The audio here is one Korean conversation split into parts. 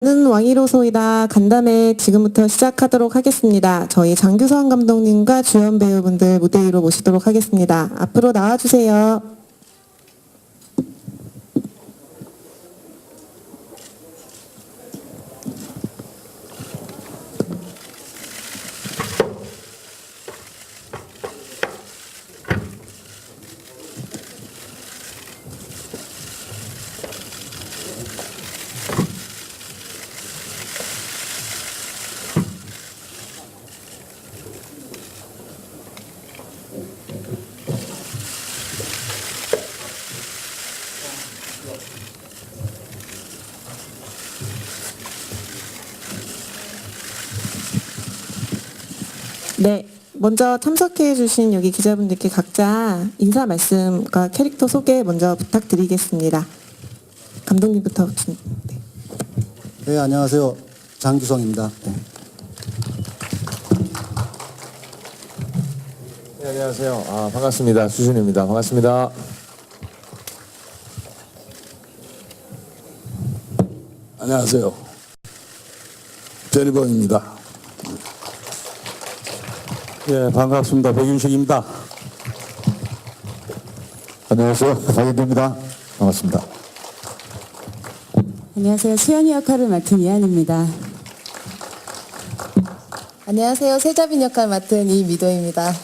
나는 왕이로소이다 간담회 지금부터 시작하도록 하겠습니다. 저희 장규성 감독님과 주연 배우분들 무대 위로 모시도록 하겠습니다. 앞으로 나와주세요. 네, 먼저 참석해주신 여기 기자분들께 각자 인사 말씀과 캐릭터 소개 먼저 부탁드리겠습니다. 감독님부터. 네. 네, 안녕하세요. 장규성입니다. 네, 안녕하세요. 반갑습니다. 수준입니다. 반갑습니다. 안녕하세요. 제리범입니다. 예, 반갑습니다. 백윤식입니다. 안녕하세요. 박인두입니다. 반갑습니다. 안녕하세요. 수연이 역할을 맡은 이한입니다. 안녕하세요. 세자빈 역할 맡은 이미도입니다.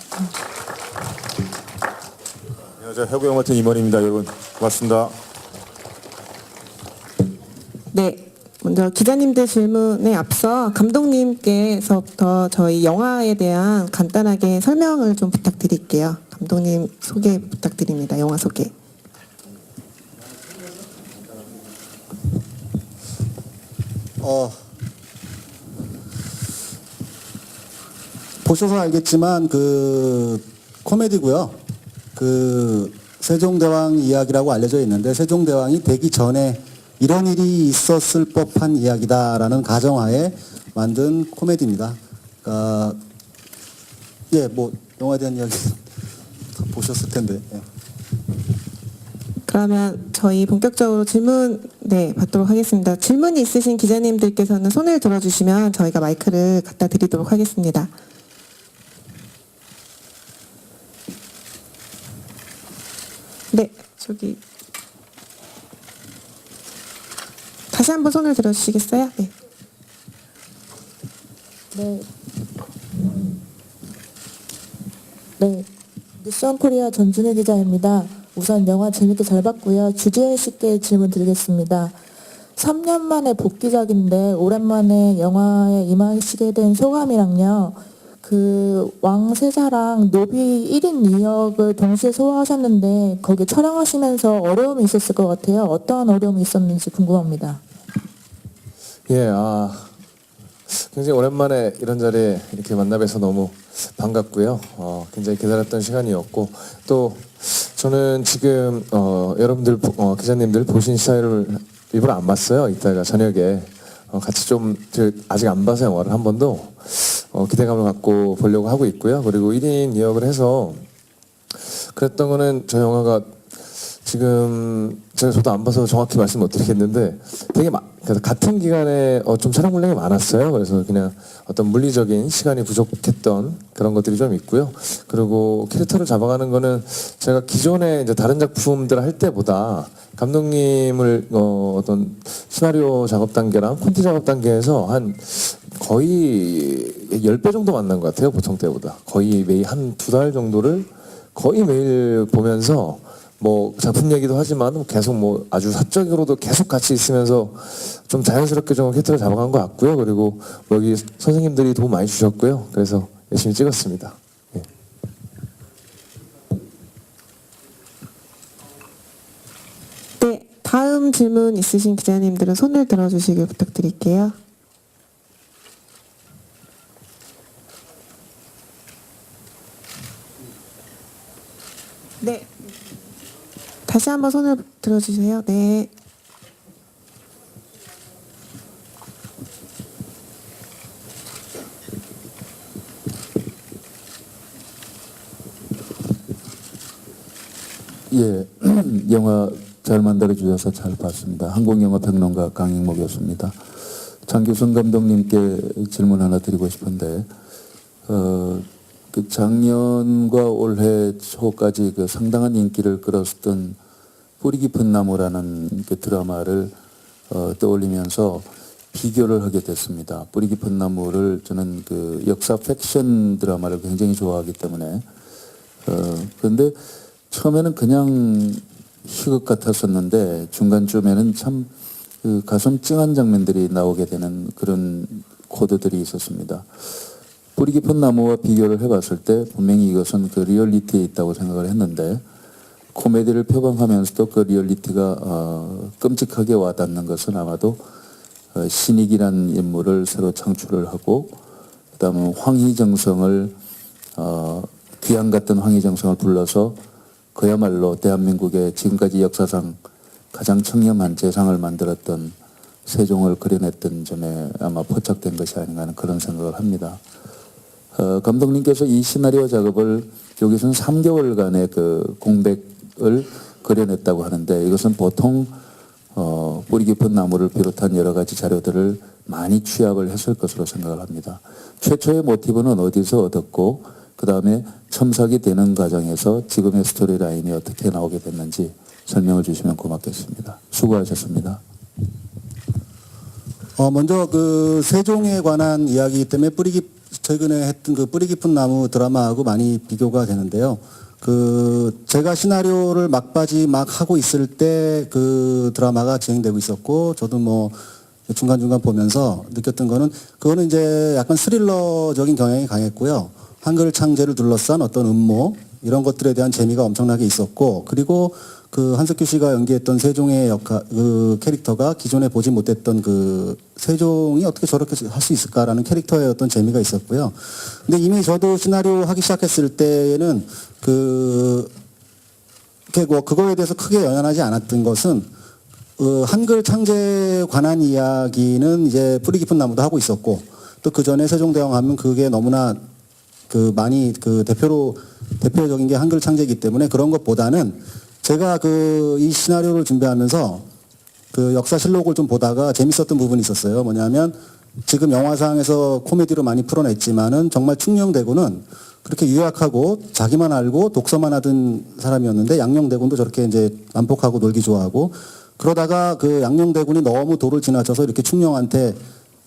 안녕하세요. 해고영 맡은 이머리입니다. 여러분 고맙습니다. 네, 먼저 기자님들 질문에 앞서 감독님께서부터 저희 영화에 대한 간단하게 설명을 좀 부탁드릴게요. 감독님 소개 부탁드립니다. 영화 소개. 보셔서 알겠지만 그 코미디고요. 그 세종대왕 이야기라고 알려져 있는데 세종대왕이 되기 전에 이런 일이 있었을 법한 이야기다라는 가정하에 만든 코미디입니다. 예, 뭐 영화에 대한 이야기 다 보셨을 텐데. 예. 그러면 저희 본격적으로 질문 받도록 하겠습니다. 질문이 있으신 기자님들께서는 손을 들어주시면 저희가 마이크를 갖다 드리도록 하겠습니다. 네, 저기 다시 한번 손을 들어주시겠어요? 네. 네. 뉴스원코리아 전준혜 기자입니다. 우선 영화 재밌게 잘 봤고요. 주지현 씨께 질문 드리겠습니다. 3년 만에 복귀작인데 오랜만에 영화에 임하시게 된 소감이랑요. 그 왕세자랑 노비 1인 2역을 동시에 소화하셨는데 거기 촬영하시면서 어려움이 있었을 것 같아요. 어떠한 어려움이 있었는지 궁금합니다. 예, 굉장히 오랜만에 이런 자리에 이렇게 만나뵈서 너무 반갑고요. 굉장히 기다렸던 시간이었고 또 저는 지금 여러분들 기자님들 보신 시사회를 일부러 안 봤어요. 이따가 저녁에 같이 좀 아직 안 봐서 영화를 한 번도 기대감을 갖고 보려고 하고 있고요. 그리고 1인 2역을 해서 그랬던 거는 저 영화가 지금 저도 안 봐서 정확히 말씀 못 드리겠는데 되게 같은 기간에 좀 촬영 분량이 많았어요. 그래서 그냥 어떤 물리적인 시간이 부족했던 그런 것들이 좀 있고요. 그리고 캐릭터를 잡아가는 거는 제가 기존에 이제 다른 작품들 할 때보다 감독님을 어떤 시나리오 작업 단계랑 콘티 작업 단계에서 한 거의 10배 정도 만난 것 같아요. 보통 때보다. 거의 매일 한 2달 정도를 거의 매일 보면서 뭐 작품 얘기도 하지만 계속 뭐 아주 사적으로도 계속 같이 있으면서 좀 자연스럽게 좀 캐릭터를 잡아간 것 같고요. 그리고 여기 선생님들이 도움 많이 주셨고요. 그래서 열심히 찍었습니다. 예. 네, 다음 질문 있으신 기자님들은 손을 들어주시길 부탁드릴게요. 네. 다시 한번 손을 들어주세요. 네. 예, 영화 잘 만들어 주셔서 잘 봤습니다. 한국영화평론가 강익목이었습니다. 장규선 감독님께 질문 하나 드리고 싶은데, 그 작년과 올해 초까지 그 상당한 인기를 끌었던 뿌리 깊은 나무라는 그 드라마를 떠올리면서 비교를 하게 됐습니다. 뿌리 깊은 나무를 저는 그 역사 팩션 드라마를 굉장히 좋아하기 때문에 그런데 처음에는 그냥 희극 같았었는데 중간쯤에는 참 그 가슴 찡한 장면들이 나오게 되는 그런 코드들이 있었습니다. 뿌리 깊은 나무와 비교를 해봤을 때 분명히 이것은 그 리얼리티에 있다고 생각을 했는데 코미디를 표방하면서도 그 리얼리티가 끔찍하게 와닿는 것은 아마도 신익이라는 인물을 새로 창출을 하고 그다음에 황희정성을 귀양 같은 황희정성을 불러서 그야말로 대한민국의 지금까지 역사상 가장 청렴한 재상을 만들었던 세종을 그려냈던 점에 아마 포착된 것이 아닌가 하는 그런 생각을 합니다. 감독님께서 이 시나리오 작업을 여기서는 3개월간의 그 공백을 그려냈다고 하는데 이것은 보통 뿌리 깊은 나무를 비롯한 여러 가지 자료들을 많이 취합을 했을 것으로 생각을 합니다. 최초의 모티브는 어디서 얻었고 그 다음에 첨삭이 되는 과정에서 지금의 스토리 라인이 어떻게 나오게 됐는지 설명을 주시면 고맙겠습니다. 수고하셨습니다. 먼저 그 세종에 관한 이야기이기 때문에 최근에 했던 그 뿌리 깊은 나무 드라마하고 많이 비교가 되는데요. 그 제가 시나리오를 막바지 막 하고 있을 때 그 드라마가 진행되고 있었고 저도 뭐 중간중간 보면서 느꼈던 거는 그거는 이제 약간 스릴러적인 경향이 강했고요. 한글 창제를 둘러싼 어떤 음모 이런 것들에 대한 재미가 엄청나게 있었고 그리고 그 한석규 씨가 연기했던 세종의 그 캐릭터가 기존에 보지 못했던 그 세종이 어떻게 저렇게 할 수 있을까라는 캐릭터의 어떤 재미가 있었고요. 근데 이미 저도 시나리오 하기 시작했을 때에는 그거에 대해서 크게 연연하지 않았던 것은 한글 창제에 관한 이야기는 이제 뿌리 깊은 나무도 하고 있었고 또 그 전에 세종대왕 하면 그게 너무나 그 많이 그 대표적인 게 한글 창제이기 때문에 그런 것보다는 제가 이 시나리오를 준비하면서 그 역사실록을 좀 보다가 재밌었던 부분이 있었어요. 뭐냐면 지금 영화상에서 코미디로 많이 풀어냈지만은 정말 충녕대군은 그렇게 유약하고 자기만 알고 독서만 하던 사람이었는데 양녕대군도 저렇게 이제 난폭하고 놀기 좋아하고 그러다가 그 양녕대군이 너무 도를 지나쳐서 이렇게 충녕한테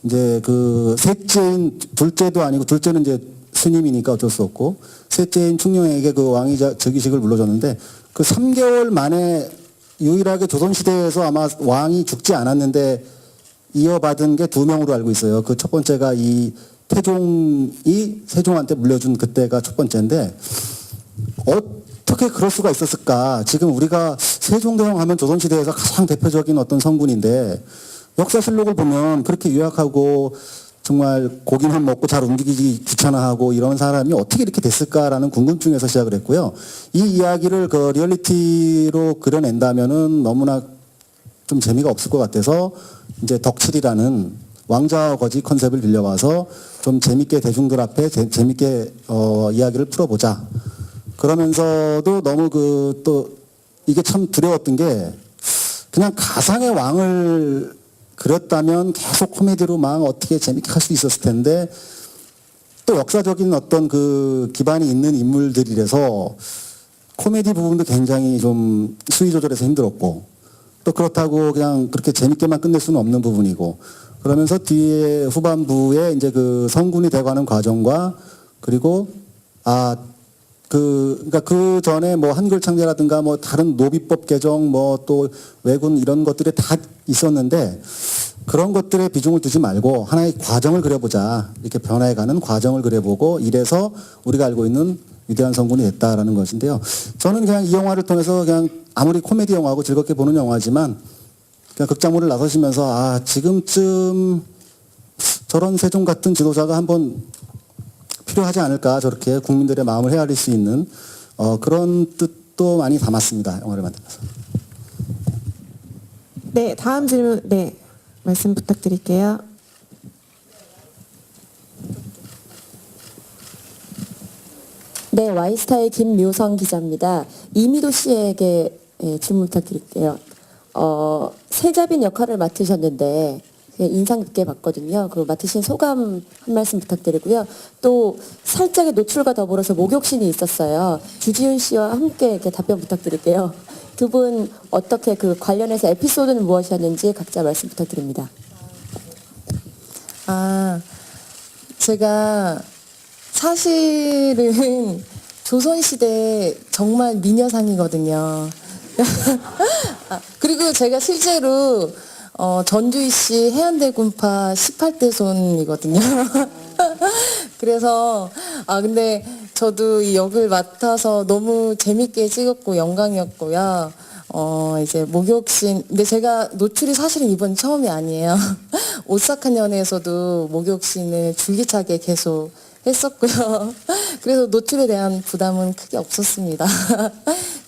이제 그 셋째인 둘째도 아니고 둘째는 이제 스님이니까 어쩔 수 없고 셋째인 충녕에게 그 왕위 즉위식을 물려줬는데 그 3개월 만에 유일하게 조선시대에서 아마 왕이 죽지 않았는데 이어받은 게 2명으로 알고 있어요. 그 첫 번째가 이 태종이 세종한테 물려준 그때가 첫 번째인데 어떻게 그럴 수가 있었을까? 지금 우리가 세종대왕 하면 조선시대에서 가장 대표적인 어떤 성군인데 역사실록을 보면 그렇게 유약하고 정말 고기만 먹고 잘 움직이기 귀찮아하고 이런 사람이 어떻게 이렇게 됐을까라는 궁금증에서 시작을 했고요. 이 이야기를 그 리얼리티로 그려낸다면은 너무나 좀 재미가 없을 것 같아서 이제 덕칠이라는 왕자와 거지 컨셉을 빌려와서 좀 재밌게 대중들 앞에 재밌게 이야기를 풀어보자. 그러면서도 너무 또 이게 참 두려웠던 게 그냥 가상의 왕을 그렸다면 계속 코미디로 막 어떻게 재밌게 할 수 있었을 텐데 또 역사적인 어떤 그 기반이 있는 인물들이라서 코미디 부분도 굉장히 좀 수위 조절해서 힘들었고 또 그렇다고 그냥 그렇게 재밌게만 끝낼 수는 없는 부분이고 그러면서 뒤에 후반부에 이제 그 성군이 돼가는 과정과 그리고 그러니까 그 전에 뭐 한글 창제라든가 뭐 다른 노비법 개정 뭐 또 왜군 이런 것들이 다 있었는데 그런 것들에 비중을 두지 말고 하나의 과정을 그려보자. 이렇게 변화해가는 과정을 그려보고 이래서 우리가 알고 있는 위대한 성군이 됐다라는 것인데요. 저는 그냥 이 영화를 통해서 그냥 아무리 코미디 영화고 즐겁게 보는 영화지만 그냥 극장문을 나서시면서 지금쯤 저런 세종 같은 지도자가 한번 필요하지 않을까 저렇게 국민들의 마음을 헤아릴 수 있는 그런 뜻도 많이 담았습니다. 영화를 만들면서. 네, 다음 질문 말씀 부탁드릴게요. 네, 와이스타의 김묘성 기자입니다. 이미도 씨에게 질문 부탁드릴게요. 세자빈 역할을 맡으셨는데 인상 깊게 봤거든요. 그 맡으신 소감 한 말씀 부탁드리고요. 또 살짝의 노출과 더불어서 목욕신이 있었어요. 주지훈 씨와 함께 이렇게 답변 부탁드릴게요. 두 분 어떻게 그 관련해서 에피소드는 무엇이었는지 각자 말씀 부탁드립니다. 제가 사실은 조선시대 정말 미녀상이거든요. 그리고 제가 실제로 전주시 해안대군파 18대 손이거든요. 그래서 근데 저도 이 역을 맡아서 너무 재밌게 찍었고 영광이었고요. 이제 목욕신, 근데 제가 노출이 사실은 이번 처음이 아니에요. 오싹한 연애에서도 목욕신을 줄기차게 계속 했었고요. 그래서 노출에 대한 부담은 크게 없었습니다.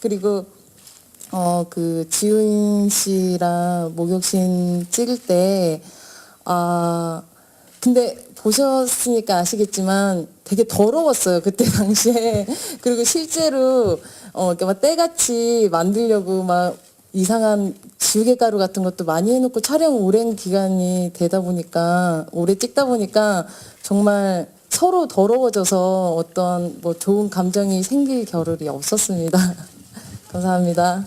그리고 그 지훈 씨랑 목욕신 찍을 때 근데 보셨으니까 아시겠지만 되게 더러웠어요, 그때 당시에. 그리고 실제로 이렇게 막 때같이 만들려고 막 이상한 지우개 가루 같은 것도 많이 해놓고 촬영 오랜 기간이 되다 보니까, 오래 찍다 보니까 정말 서로 더러워져서 어떤 뭐 좋은 감정이 생길 겨를이 없었습니다. 감사합니다.